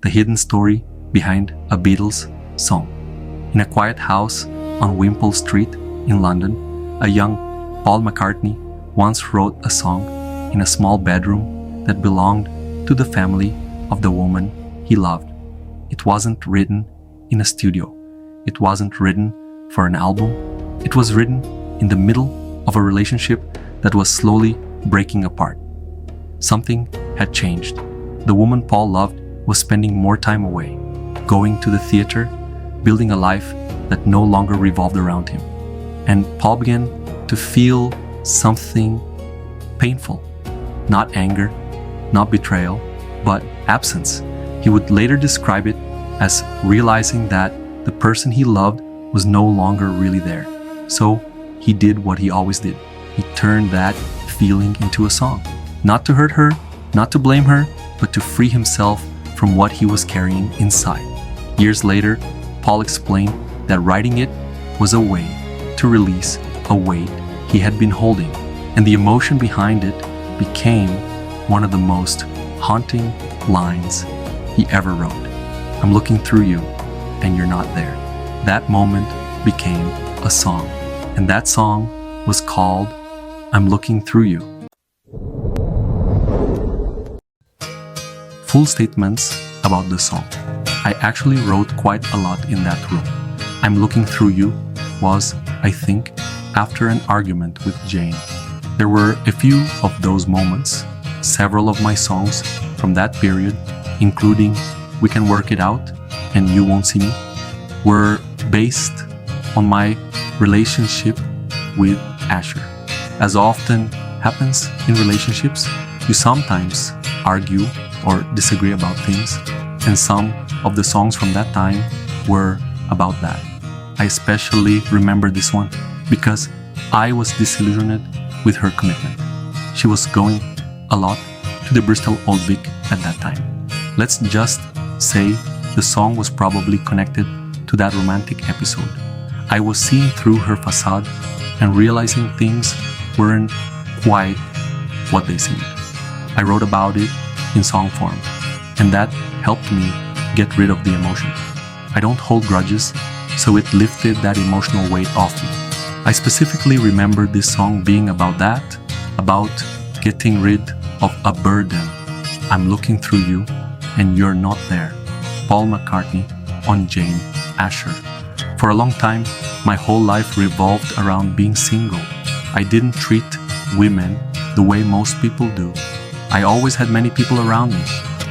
the hidden story behind a Beatles song. In a quiet house on Wimpole Street in London, a young Paul McCartney once wrote a song in a small bedroom that belonged to the family of the woman he loved. It wasn't written in a studio. It wasn't written for an album. It was written in the middle of a relationship that was slowly breaking apart. Something had changed. The woman Paul loved was spending more time away, going to the theater, building a life that no longer revolved around him. And Paul began to feel something painful. Not anger, not betrayal, but absence. He would later describe it as realizing that the person he loved was no longer really there. So he did what he always did. He turned that feeling into a song. Not to hurt her, not to blame her, but to free himself from what he was carrying inside. Years later, Paul explained that writing it was a way to release a weight he had been holding, and the emotion behind it became one of the most haunting lines he ever wrote. I'm looking through you, and you're not there. That moment became a song, and that song was called I'm Looking Through You. Full statements about the song. I actually wrote quite a lot in that room. I'm Looking Through You was, I think, after an argument with Jane. There were a few of those moments. Several of my songs from that period, including We Can Work It Out and You Won't See Me, were based on my relationship with Asher. As often happens in relationships, you sometimes argue or disagree about things, and some of the songs from that time were about that. I especially remember this one because I was disillusioned with her commitment. She was going a lot to the Bristol Old Vic at that time. Let's just say the song was probably connected to that romantic episode. I was seeing through her facade and realizing things weren't quite what they seemed. I wrote about it in song form, and that helped me get rid of the emotion. I don't hold grudges, so it lifted that emotional weight off me. I specifically remember this song being about that, about getting rid of a burden. I'm looking through you, and you're not there. Paul McCartney on Jane Asher. For a long time, my whole life revolved around being single. I didn't treat women the way most people do. I always had many people around me.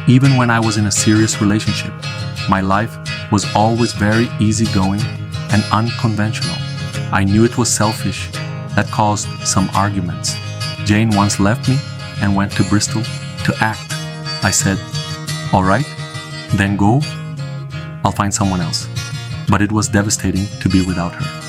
Even when I was in a serious relationship, my life was always very easygoing and unconventional. I knew it was selfish. That caused some arguments. Jane once left me and went to Bristol to act. I said, all right, then go. I'll find someone else. But it was devastating to be without her.